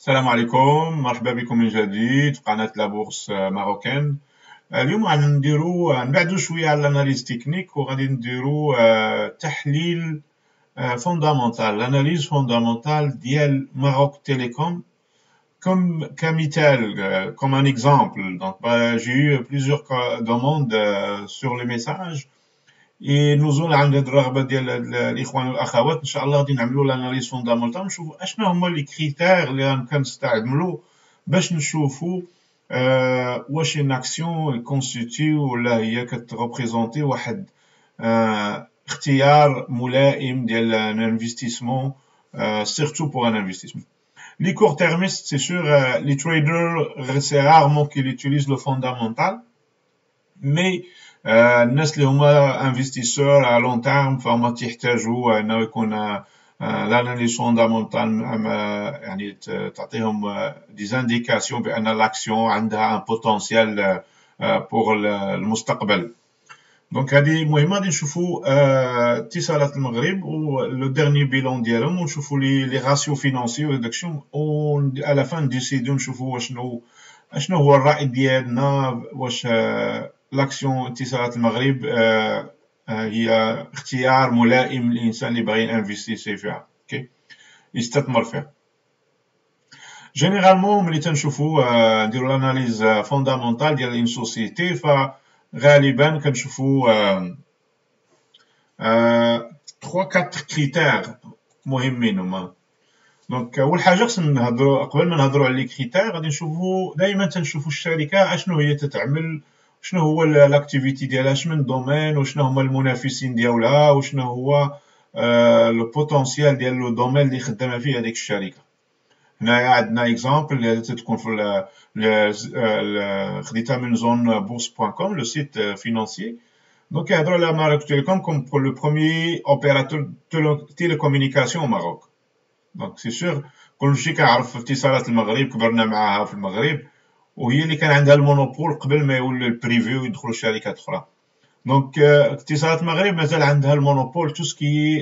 السلام عليكم، مرحبا بكم من جديد في قناة لابورس ماروكان. اليوم غادي نبعدو شوية على الاناليز تكنيك وغادي نديرو تحليل فوندامونتال، الاناليز فوندامونتال ديال ماروك تيليكوم كمثال, comme un exemple. Donc, j'ai eu plusieurs demandes sur les messages. نزول عند هاد الرغبه ديال الاخوان والاخوات. ان شاء الله غادي نعملوا لاناليز فوندامونتال نشوفوا اشنا هما لي كريتير اللي كنستعملوا باش نشوفوا واش ان اكسيون كونستيتي ولا هي كتريبريزونتي واحد اختيار ملائم ديال ان انفستيسمون, سيرتو بور ان انفستيسمون. Les court-termistes, c'est sûr, les traders, c'est rarement qu'ils utilisent le fondamental, mais الناس اللي هما انفستيسور على لون تيرم فهما تيحتاجوا انه يكون لاناليز فوندامونتال, يعني تعطيهم دي زانديكاسيون بان لاكسيون عندها ان بوتونسيال بور المستقبل. دونك هذه مهمه. غادي نشوفوا اتصالات المغرب ولو ديرني بيلون ديالهم ونشوفوا لي راسيو فينانسيو وداك الشيء, و على فان ديسيديو نشوفوا شنو هو الراي ديالنا, واش لاكسيون اتصالات المغرب هي اختيار ملائم للانسان اللي باغي انفستيسي فيها, اوكي, يستثمر فيها. جينيرالمون ملي تنشوفوا نديروا لاناليز فوندامونتال ديال اون سوسيتي فغالبا كنشوفوا 3 4 كريتير مهمين هما. دونك اول حاجه خصنا نهضروا قبل ما نهضروا على لي كريتير غادي نشوفوا دائما تنشوفوا الشركه اشنو هي تتعمل, شنو هو لاكتيفيتي ديالها, شنو من دومين, وشنو هما المنافسين ديالها, وشنو هو لو بوتونسيال ديال لو دومين اللي خدامه فيه هذيك الشركه. هنايا عندنا اكزامبل اللي تتكون في خديتها من زون بورس بوان كوم, لو سيت فينانسيي. دونك يهضروا على ماروك تيليكوم كوم لو بروميي اوبيراتور تيليكومونيكاسيون ماروك. دونك سي سور كلشي كيعرف اتصالات المغرب, كبرنا معاها في المغرب, وهي اللي كان عندها المونوبول قبل ما يولي البريفي ويدخلوا شركات اخرى. دونك اتصالات المغرب مازال عندها المونوبول تو سكي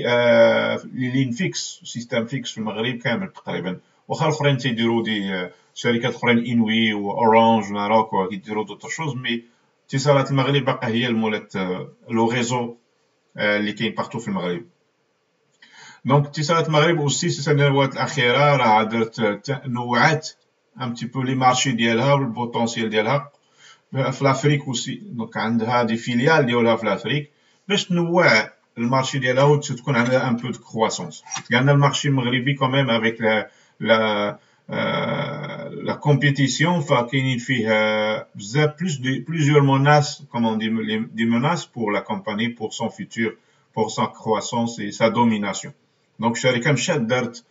لي لين فيكس, سيستم فيكس في المغرب كامل تقريبا, واخا الاخرين تيديروا دي شركات اخرين انوي واورانج ماروك كيديروا دوطر شوز, مي اتصالات المغرب باقا هي المولات لو ريزو اللي كاين بارتو في المغرب. دونك اتصالات المغرب اوسي السنوات الاخيره راه درت نوعات ان تي بو لي مارشي ديالها والبوتونسيال ديالها في لافريك اوسي. دونك عندها دي فيليال ديالها في لافريك باش تنوع المارشي ديالها وتكون عندها ان بو دو كرواسونس, لان المارشي المغربي كوميم افيك لا كومبيتيسيون فكاينين فيه بزاف بلوزيور موناس, كومون دي موناس بور لا كومباني, بور سون فيتور, بور سون كرواسونس اي سا دوميناسيون. دونك الشركه مشات دارت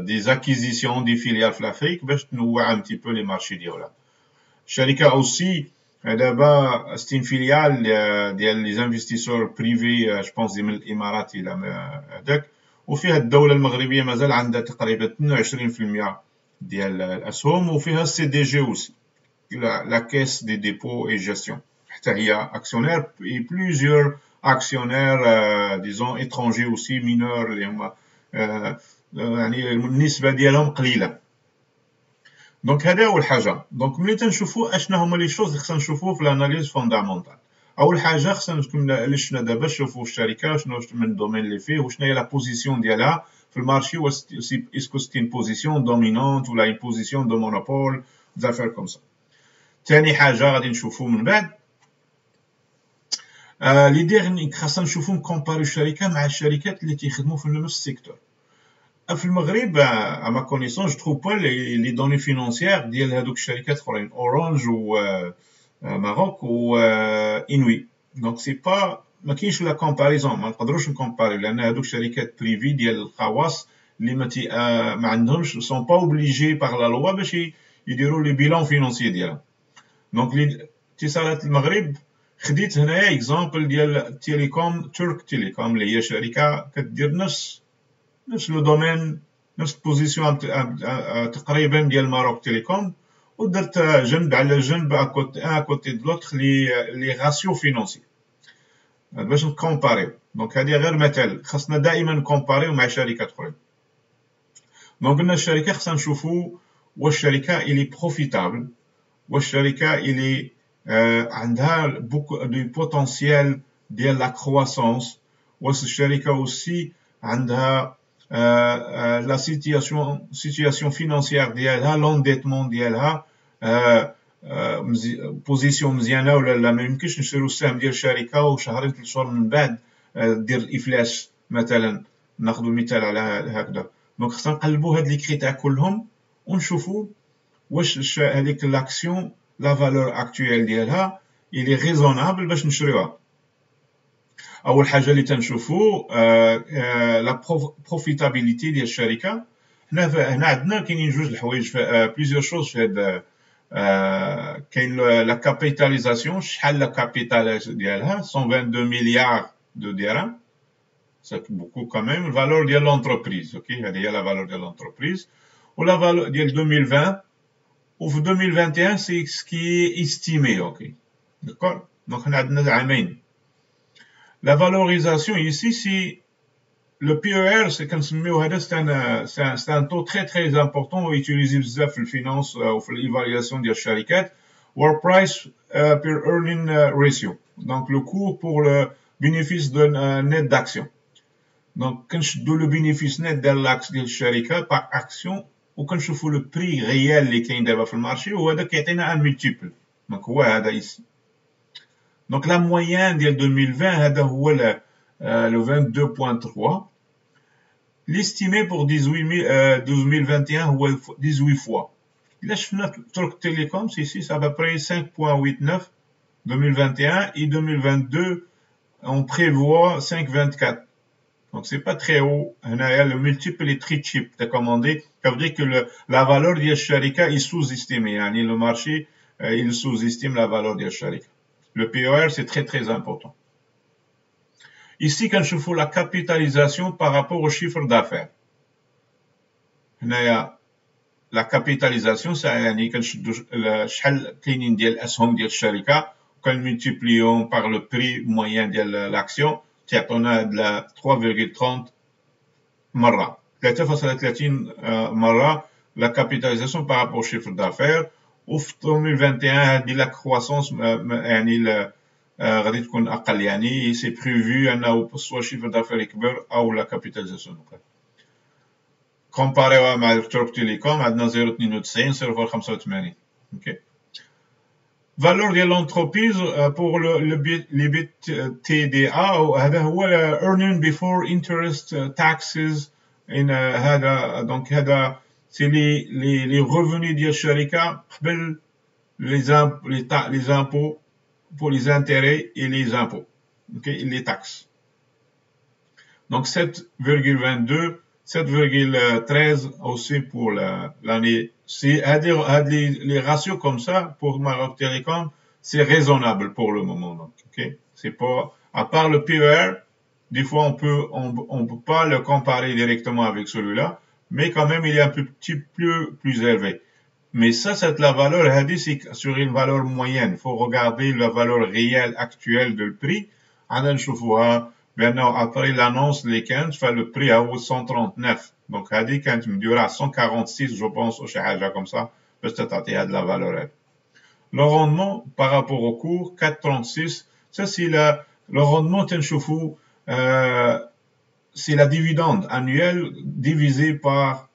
دي زاكيزيسيون دي فيليال في لافريك باش تنوع ان تي بو لي مارشي ديالها. الشركه اوسي دابا ستين فيليال ديال لي زانفستيسور بريفي, جو بونس من الامارات الى هذاك, وفيها الدوله المغربيه مازال عندها تقريبا 22% ديال الاسهم, وفيها السي دي جي اوسي, لا كيس دي ديبو اي جيستيون, حتى هي اكسيونير اي بلوزيور اكسيونير ديزون ايترونجي اوسي مينور اللي هما يعني النسبه ديالهم قليله. دونك هذا اول حاجه. دونك ملي تنشوفوا اشنا هما لي شوز اللي خصنا نشوفوا في الاناليز فوندامونتال, اول حاجه خصنا نكون اللي شفنا دابا نشوفوا الشركه شنو من الدومين اللي فيه وشنو هي لا بوزيسيون ديالها في المارشي, واش اسكو سي ان بوزيسيون دومينونت ولا ان بوزيسيون دو مونوبول, زافير كوم سا. ثاني حاجه غادي نشوفوا من بعد لي ديرني, خاصنا نشوفوا نكومباريو الشركه مع الشركات اللي تيخدموا في نفس السيكتور. في المغرب à ma connaissance je trouve pas les données financières ديال هذوك الشركات الاخرين, اورانج و ماروك و انوي. دونك سي با ما كاينش لا كومباريزون, ما نقدروش نكومباريو لان هذوك شركات بريفي ديال الخواص اللي ما عندهمش سون با اوبليجي باغ لا لوا باش يديروا لي بيلون فينانسيي ديالها. دونك اتصالات المغرب خديت هنايا اكزامبل ديال تيليكوم, ترك تيليكوم اللي هي شركه كدير نفس لو دومين, نفس البوزيسيون تقريبا ديال ماروك تيليكوم, ودرت جنب على جنب اكوتي دو لوتر لي راسيو فينانسي باش نكومباريو. دونك هذه غير مثال, خاصنا دائما نكومباريو مع شركات اخرين. دونك قلنا الشركه خصنا نشوفوا واش الشركه اللي بروفيتابل، واش الشركه اللي عندها بوكو دو بوتنسيال ديال لا كرواسونس، واش الشركه اوسي عندها لا سيتياسيون فينانسيير ديالها، لونديتمون ديالها بوزيسيون مزيانه ولا لا. ما يمكنش نشريو السهم ديال الشركه وشهرين 3 شهور من بعد دير الافلاس مثلا، ناخذ مثال على هكذا. دونك خصنا نقلبوا هاد لي كريتير كلهم ونشوفوا واش هذيك لاكسيون لا فالور اكطويل ديالها اللي ريزونابل باش نشريوها. اول حاجه اللي تنشوفوا لا بروفيتابيليتي ديال الشركه. هنا عندنا كاينين جوج الحوايج، بليزيور شوز في هاد كاين لا كابيتاليزاسيون، شحال لا كابيتال ديالها 122 مليار دو درهم، c'est beaucoup quand même. La valeur de l'entreprise, ok, il y a la valeur de l'entreprise. Ou la valeur de 2020, ou 2021, c'est ce qui est estimé, ok. D'accord? Donc, on a deux années. La valorisation ici, c'est le PER, c'est un taux très très important utilisé dans la finance ou l'évaluation de la sharikat, ou price per earning ratio. Donc, le cours pour le bénéfice d'un net d'action. Donc, كنشدو le bénéfice net ديال لاكس ديال الشركه par action، وكنشوفوا le prix réel اللي كاين دابا في المارشي، وهذا كيعطينا un multiple. دونك هو هذا ici. Donc la moyenne ديال 2020 هذا هو le 22.3. L'estimé pour 2021 هو 18 fois. Là شفنا Turk Telecom ici c'est à peu près 5.89 2021 et 2022 on prévoit 5.24. Donc, c'est pas très haut. Le multiple est très cheap. T'as commandé. Ça veut dire que la valeur de Sharika est sous-estimée. Le marché, il sous-estime la valeur de Sharika. Le PER, c'est très, très important. Ici, quand je fais la capitalisation par rapport au chiffre d'affaires. La capitalisation, c'est quand nous multiplions par le prix moyen de l'action, on a de la 3,30 مرة 3.30 مرة la capitalisation par rapport au chiffre d'affaires. وفي 2021 هذه la croissance يعني غادي تكون أقل، يعني c'est prévu أنه سواء chiffre d'affaires يكبر أو la capitalisation يكبر. كومباريوها مع تورك تيليكوم عندنا 0.92 0.85. ok. Valeur de l'entreprise pour l'EBITDA هذا هو earning before interest taxes in هذا. donc هذا c'est les revenus ديال الشركة قبل les impôts pour les intérêts et les impôts, ok, et les taxes. Donc 7,22 7,13 aussi pour l'année. C'est les ratios comme ça pour Maroc Télécom, c'est raisonnable pour le moment. Donc, ok, c'est pas, à part le PER, des fois on peut pas le comparer directement avec celui-là, mais quand même il est un petit peu plus élevé. Mais ça, c'est la valeur, c'est sur une valeur moyenne. Il faut regarder la valeur réelle actuelle du prix. Maintenant, après l'annonce, les 15, fait le prix à 139. Donc, Hadi, quand tu me diras 146, je pense, ou chose comme ça, peut-être qu'il y a de la valeur. Le rendement, par rapport au cours, 4,36, ça, c'est le rendement, c'est la dividende annuelle divisée par,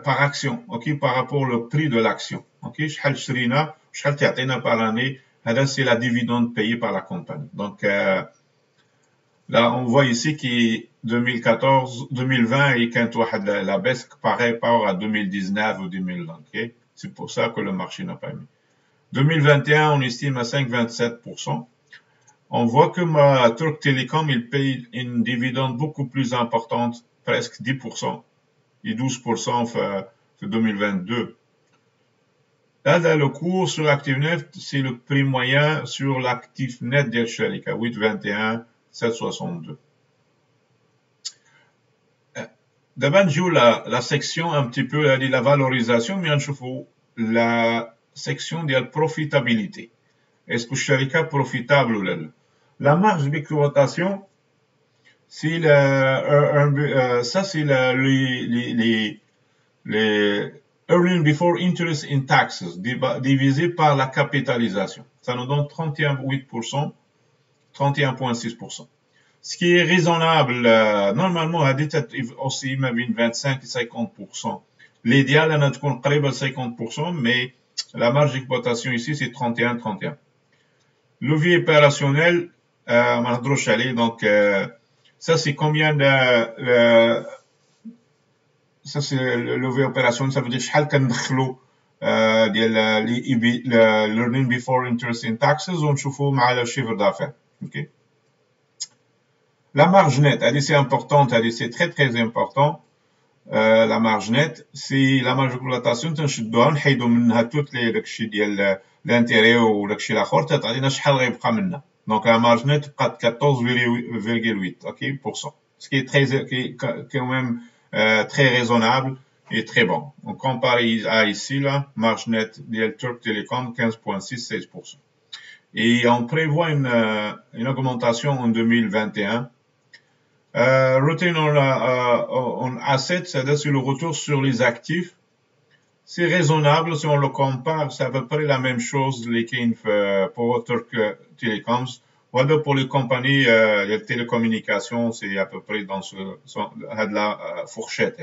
par action, ok, par rapport au prix de l'action. Ok, شحال تعطينا par année, c'est la dividende payée par la compagnie. Donc là on voit ici que 2020 il y a la baisse pareil par rapport à 2019 ou 2020. ok, c'est pour ça que le marché n'a pas aimé. 2021 on estime à 5,27%. On voit que Turk Telecom il paye une dividende beaucoup plus importante, presque 10% et 12% en 2022. Là, le cours sur l'actif net, c'est le prix moyen sur l'actif net de Sharika, 8,21, 7,62. D'abord, je joue la section un petit peu de la valorisation, mais je fais la section de la profitabilité. Est-ce que Sharika est profitable ou pas? La marge d'exploitation, c'est ça c'est les earning before interest in taxes divisé par la capitalisation. Ça nous donne 31,8%, 31,6%. Ce qui est raisonnable, normalement, aussi, même 25 et 50%. L'idéal, on a تكون قريبة à 50%, mais la marge d'exploitation ici, c'est 31. Levier opérationnel, ما نهضروش عليه, donc, ça, c'est combien ça, c'est le levier opérationnel, ça veut dire شحال كندخلو ديال learning before interest in taxes, ونشوفو مع le chiffre d'affaires. OK. La marge nette, c'est importante, c'est très très important. La marge nette, c'est la marge d'exploitation, تنشدوها نحيدو منها toutes les داكشي ديال l'intérêt ou داكشي الاخر تعطينا شحال غيبقى منها. Donc la marge nette بقات 14,8, OK, %. Ce qui est quand même très raisonnable et très bon. On compare à ici là, marge nette ديال Turk Telecom 15,6, 16%. Et on prévoit une augmentation en 2021. Return on assets, c'est le retour sur les actifs. C'est raisonnable si on le compare, c'est à peu près la même chose les pour Turk Telecoms. Voilà pour les compagnies de télécommunications, c'est à peu près dans la fourchette.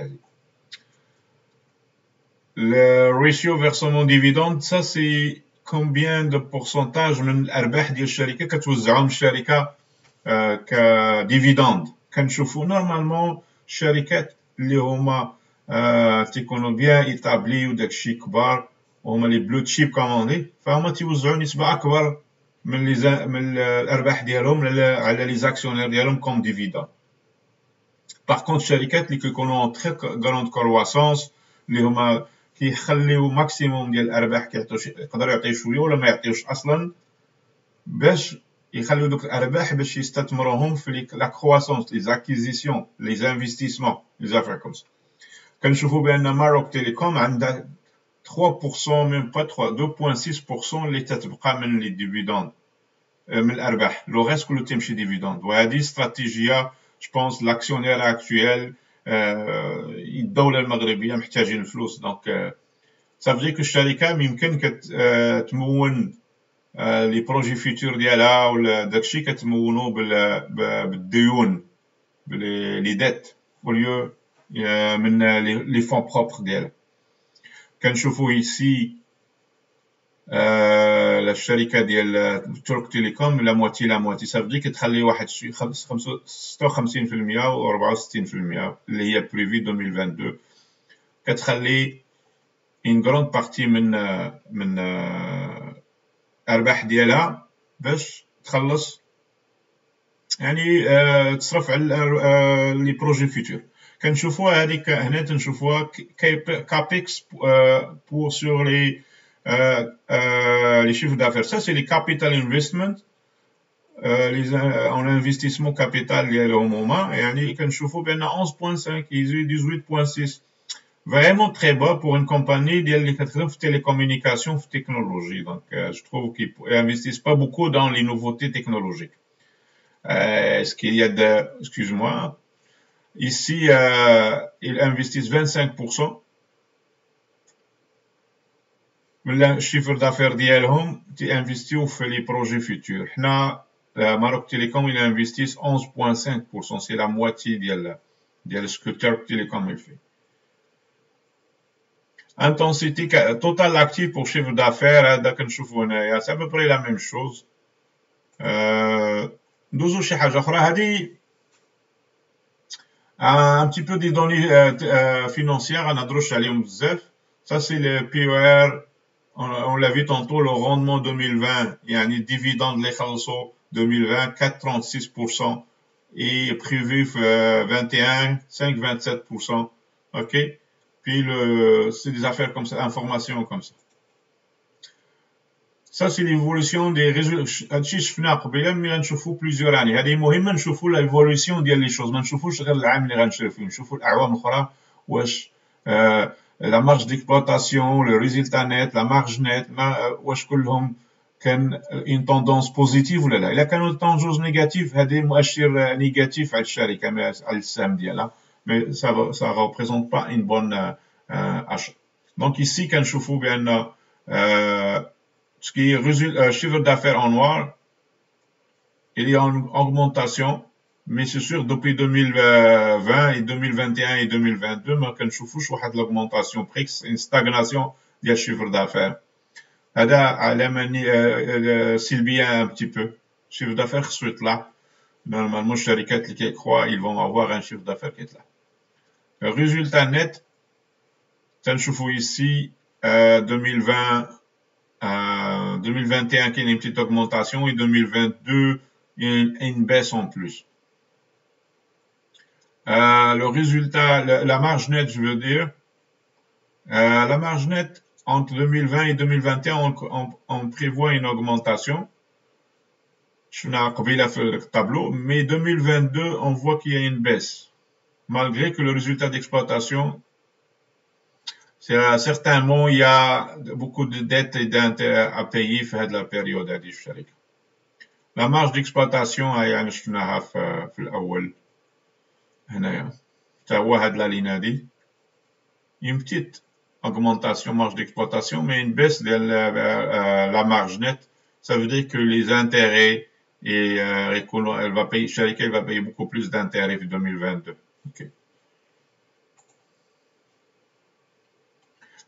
Le ratio versement dividende, ça c'est combien de pourcentage من الأرباح ديال الشركة كتوزعهم الشركة كديفيدند. كنشوفوا نورمالمون الشركات اللي هما تيكونوا بيان ايتابلي وداكشي كبار وهما لي بلو تشيب كوموندي, فهما تيوزعوا نسبة أكبر من الأرباح ديالهم على لي زاكسيونير ديالهم كوم ديفيدند. باغ كونت الشركات اللي كيكونوا تري غروند كرواسونس اللي هما كيخليو ماكسيموم ديال الأرباح يقدروا يعطيو شوية ولا ما يعطيوش أصلا باش يخليو دوك الأرباح باش يستثمروهم في لا كرواسونس, لي زاكيزيسيون, لي انفستيسمون, لي زافير كوم سا. كنشوفوا بأن ماروك تيليكوم عندها 3%, ميم با 2.6% اللي تتبقى من لي ديفيدوند من الأرباح, لو غيس كله تيمشي ديفيدوند. وهذه استراتيجية جو بونس لاكسيونير اكتويل الدولة المغربية محتاجين الفلوس. دونك صافي كو الشركة ميمكن كتمون لي بروجي فيتور ديالها ولا داكشي كتمونو بالديون لي ديت وليو من لي فون بروبر ديالها. كنشوفوا ici الشركة ديال تورك تيليكوم لا مواتي صافي كتخلي واحد 56% و 64% اللي هي بريفي 2022 كتخلي une grande partie من الأرباح ديالها باش تخلص يعني تصرف على لي بروجي فيتور. كنشوفوها هذيك هنا تنشوفوها كابيكس pour sur les chiffres d'affaires. Ça c'est les capital investment, en investissement capital ديالهم هما يعني كنشوفوا بان 11.5 يزيد 18.6 vraiment très bas pour une compagnie اللي كتخدم في télécommunication في technologie. Donc je trouve qu'ils investissent pas beaucoup dans les nouveautés technologiques. Est-ce qu'il y a excuse-moi, ici ils investissent 25% من الشيفر دافير ديالهم تينفيستيو في لي بروجي فيتور. حنا ماروك تيليكوم il investissent 11.5%, c'est la moitié ديال ce que Turk Telecom fait. Intensité total active pour chiffre d'affaires هذا كنشوفوا هنايا c'est à peu près la même chose. ندوزو شي حاجه اخرى. هذه un petit peu des données financières نهضروش عليهم بزاف. Ça c'est le PER, on l'a vu tantôt, le rendement 2020 يعني dividende اللي خلصوا 2020 4,36% et prévu 21 5,27%. OK. Puis c'est des affaires comme ça, informations comme ça. Ça c'est l'évolution des résultats. هادشي شفناه قبيله ملي غنشوفوا بليزيور اني. هذه مهمه نشوفوا ليفولوسيون ديال لي شوز, ما نشوفوش غير العام اللي غنشري فيه, نشوفوا الاعوام الاخرى واش la marge d'exploitation, le résultat net, la marge nette, واش كلهم كان une tendance positive ولا لا. إلا كانوا tendance négative هذه مؤشر négatif على الشركة على السهم ديالها. Mais ça représente pas une bonne achat. Donc ici كنشوفوا بأن ce qui est chiffre d'affaires en noir, il y a une augmentation, mais c'est sûr depuis 2020 et 2021 et 2022 ما كنشوفوش واحد l'augmentation بريكس une stagnation ديال الشيفر d'affaires. هذا علامة سلبية un petit peu. Chiffre d'affaires خصو يطلع. Normalement الشركات اللي كيكخوا ils vont avoir un chiffre d'affaires qui يطلع. Le résultat net تنشوفوا ici 2020 2021 qui a une petite augmentation et 2022 il y a une baisse en plus. Le résultat, la marge nette, je veux dire, la marge nette entre 2020 et 2021, on prévoit une augmentation. Je n'ai fait le tableau, mais 2022, on voit qu'il y a une baisse, malgré que le résultat d'exploitation, certainement, il y a beaucoup de dettes et d'intérêts à payer dans la période هذه في الشركة. La marge d'exploitation يعني شفناها في الأول هنايا حتى هو هاد لا لين هادي une petite augmentation marge d'exploitation mais une baisse de la marge nette. Ça veut dire que les intérêts et elle va payer الشركة elle va payer beaucoup plus d'intérêts en 2022. Okay.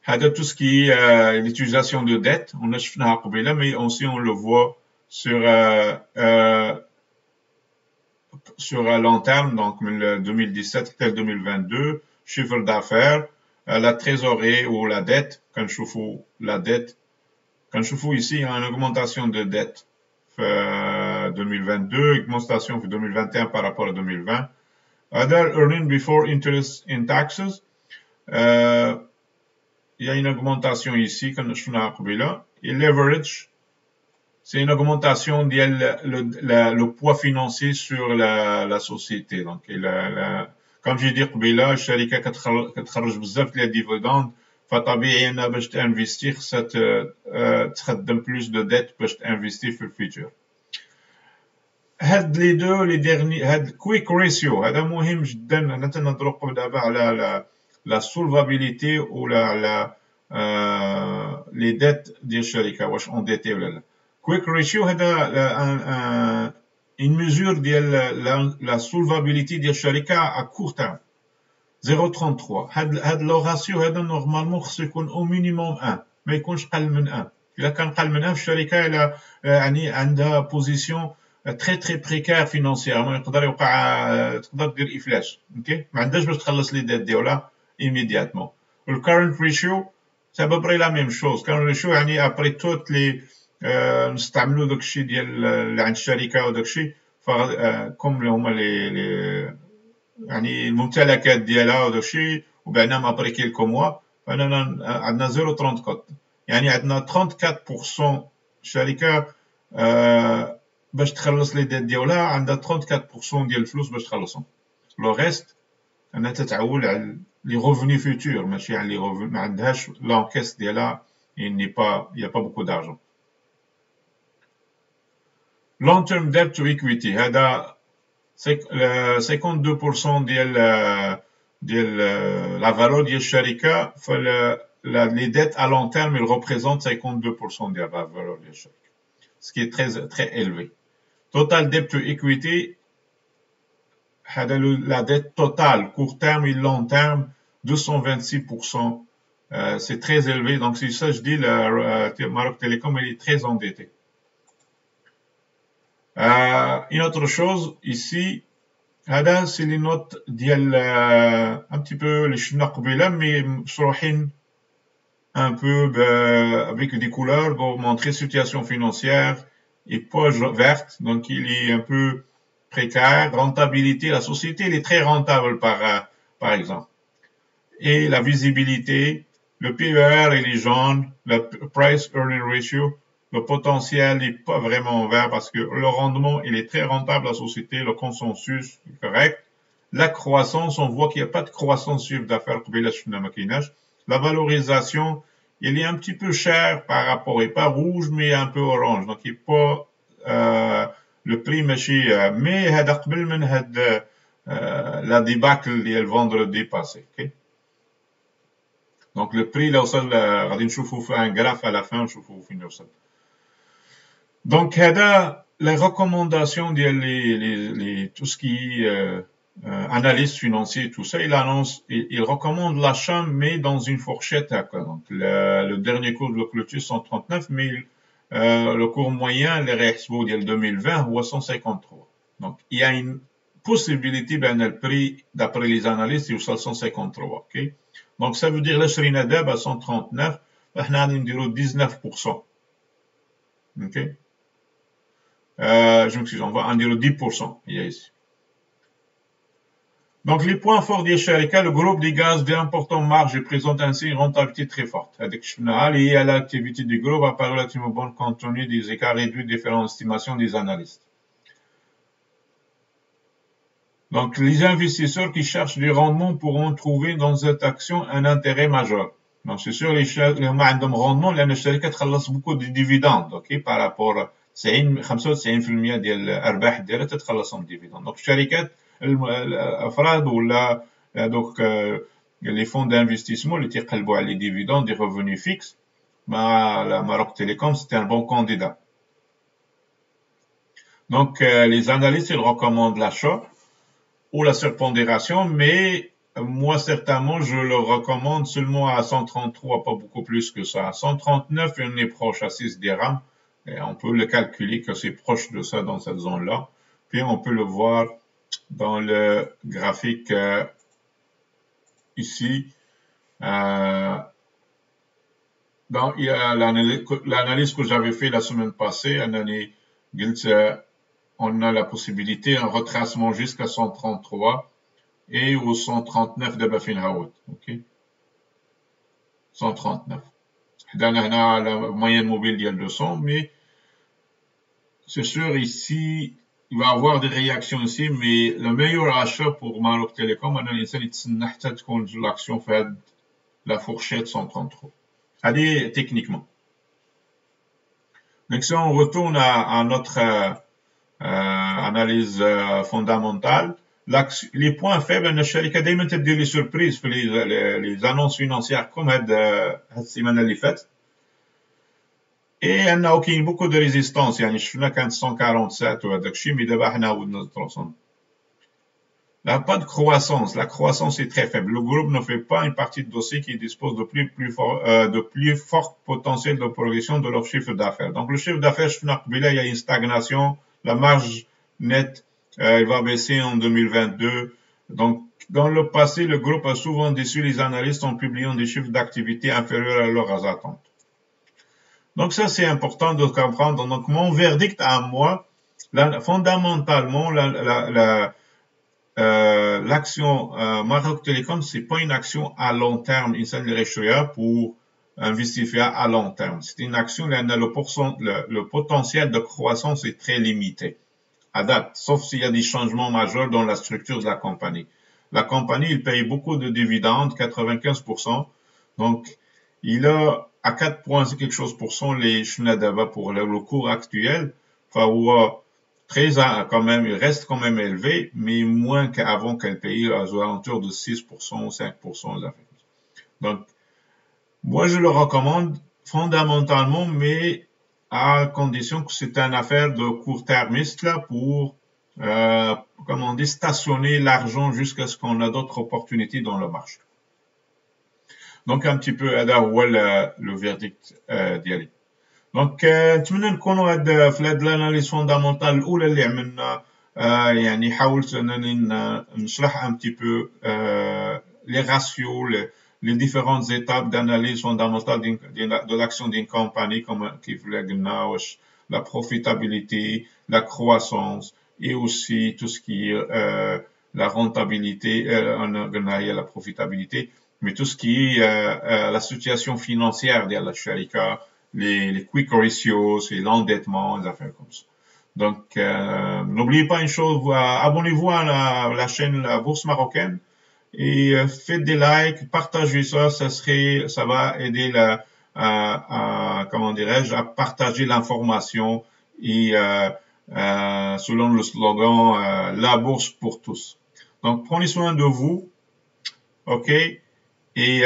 هذا tout ce qui est l'utilisation de dette on a شفناها قبيلة mais aussi on le voit sur long terme, donc 2017 jusqu'à 2022, chiffre d'affaires, la trésorerie ou la dette, quand je fous la dette, quand je fous ici, il y a une augmentation de dette 2022, augmentation 2021 par rapport à 2020. Other earning before interest in taxes, il y a une augmentation ici, quand je fous là, et leverage, c'est une augmentation le poids financier sur la société. Donc, comme j'ai dit قبيلة الشركة كتخرج بزاف ديال الديفيدند فطبيعي أنها باش تانفيستي خصها تخدم بلوس دو ديت باش تانفيستي في الفيتور. هاد لي دو لي ديرني هاد كويك ريشيو هذا مهم جدا. أنا تنهضروا دابا على لا سولفابيليتي ولا على لي ديت ديال الشركة واش انديتي ولا لا. Quick ratio هذا une mesure ديال la solvabilité ديال الشركة à court terme 0.33. هاد لو راسيو هذا نورمالمون خصو يكون au minimum 1 ما يكونش قل من 1. إلا كان قل من 1 في الشركة إلا يعني عندها بوزيسيون très بريكير فينانسييرمون يقدر يوقع تقدر دير إفلاس. اوكي ما عندهاش باش تخلص لي ديت ديالها immédiatement. الكارنت ريشيو c'est à peu près la même chose. Current ratio يعني après toutes les نستعملوا داكشي ديال اللي عند الشركه وداكشي كوم اللي هما لي يعني الممتلكات ديالها وداكشي وبعناهم ابري كيلكو موا فانا عندنا 0.34 يعني عندنا 34% الشركه باش تخلص لي ديت ديالها عندها 34% ديال الفلوس باش تخلصهم. لو ريست انا تتعول على لي ريفوني فيتور ماشي على لي ريفوني ما عندهاش لانكيس ديالها il y a pas beaucoup d'argent. Long term debt to equity هذا 52% ديال la valeur ديال الشركة les dettes à long terme ils représentent 52% de la valeur ديال الشركة ce qui est très élevé. Total debt to equity هذا la dette totale court terme et long terme 226%. C'est très élevé donc c'est ça je dis Maroc Telecom elle est très endettée. Une autre chose ici, c'est les notes ديال un petit peu les شفنا قبيلة mais مشروحين un peu avec des couleurs pour montrer situation financière et poche verte donc il est un peu précaire. Rentabilité, la société elle est très rentable par exemple. Et la visibilité, le PER il est jaune, le price earning ratio le potentiel n'est pas vraiment vert parce que le rendement, il est très rentable à la société, le consensus est correct. La croissance, on voit qu'il n'y a pas de croissance chiffre d'affaires. La valorisation, il est un petit peu cher par rapport, il n'est pas rouge, mais un peu orange. Donc, il n'est pas, le prix ماشي, mais هذا قبل من هاد la débâcle ديال vendredi passé. Okay? Donc, le prix, là, وصل, غادي نشوفوا في un graphe à la fin, نشوفوا فين يوصل. Donc, هذا les recommandations ديال tout ce qui est analyste financier, tout ça, il recommande l'achat, mais dans une fourchette. Donc, le dernier cours de clôture 139, mais le cours moyen, les réexpos de 2020, ou 153. Donc, il y a une possibilité, ben, le prix, d'après les analystes, il est 153, ok? Donc, ça veut dire, le Shrina Deb à 139, on a 19%. Ok? Je m'excuse, on va en dire 10%, il y a ici. Donc, les points forts des Sharika, le groupe des gaz d'importante marge et présente ainsi une rentabilité très forte. Avec Shna, liée à l'activité du groupe, apparaît relativement bonne compte tenu des écarts réduits des différentes estimations des analystes. Donc, les investisseurs qui cherchent du rendement pourront trouver dans cette action un intérêt majeur. Donc, c'est sûr, les ont rendement, les Sharika تخلص beaucoup de dividendes, ok, par rapport à 95% ديال الأرباح ديالها تتخلصهم dividendes. Donc, الشركات الافراد ولا دوك les fonds d'investissement اللي تيقلبوا على les dividendes des revenus fixes, la Maroc Télécom c'était un bon candidat. Donc les analystes ils recommandent l'achat ou la surpondération, mais moi certainement je le recommande seulement à 133, pas beaucoup plus que ça. À 139 on est proche à 6 dirhams et on peut le calculer que c'est proche de ça dans cette zone là, puis on peut le voir dans le graphique ici. Donc, il y a l'analyse que j'avais fait la semaine passée. On a la possibilité, un retracement jusqu'à 133 et au 139 de Bafin Haout. Ok? 139. On a la moyenne mobile il y a 200, mais c'est sûr ici, il va y avoir des réactions ici, mais le meilleur achat pour Maroc Télécom, c'est l'action fait la fourchette 133. Allez, techniquement. Donc, si on retourne à notre analyse fondamentale, les points faibles, الشركة دايما تدير les surprises في les annonces financières comme هاد السيمانة اللي فاتت. Et on a aussi beaucoup de résistance, يعني شفنا كانت 147 وهذاك الشيء, mais دابا حنا عاودنا 300. Il n'y a pas de croissance. La croissance est très faible. Le groupe ne fait pas une partie de dossier qui dispose de plus fort potentiel de progression de leur chiffre d'affaires. Donc, le chiffre d'affaires, il y a une stagnation. La marge nette, il va baisser en 2022. Donc, dans le passé, le groupe a souvent déçu les analystes en publiant des chiffres d'activité inférieurs à leurs attentes. Donc, ça, c'est important de comprendre. Donc, mon verdict à moi, fondamentalement, l'action Maroc Télécom, c'est pas une action à long terme, pour investir à long terme. C'est une action où le potentiel de croissance est très limité à date, sauf s'il y a des changements majeurs dans la structure de la compagnie. La compagnie, il paye beaucoup de dividendes, 95%. Donc, il a à 4 points quelque chose pour cent les Shnadava pour le cours actuel. Enfin, très quand même, il reste quand même élevé, mais moins qu'avant qu'elle paye aux alentours de 6% ou 5%. Donc, moi, je le recommande fondamentalement, mais à condition que c'est une affaire de court-termiste là pour, comment on dit, stationner l'argent jusqu'à ce qu'on a d'autres opportunités dans le marché. Donc, un petit peu, le verdict d'y Donc, نتمنى نكونوا في هاد الاناليز فوندامونتال الاولى اللي عملنا يعني حاولت انني نشرح un petit peu les ratios, les différentes étapes d'analyse fondamentale de l'action d'une compagnie comme كيف قلنا واش la profitabilité, la croissance et aussi tout ce qui est la rentabilité, la profitabilité, mais tout ce qui est la situation financière de la sharika, les quick ratios et l'endettement, des affaires comme ça. Donc, n'oubliez pas une chose, abonnez-vous à la chaîne La Bourse Marocaine et faites des likes, partagez ça, ça va aider comment dirais-je, à partager l'information et selon le slogan la bourse pour tous. Donc prenez soin de vous, ok, et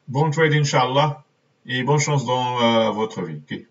bon trade Inch'Allah et bonne chance dans votre vie. Okay?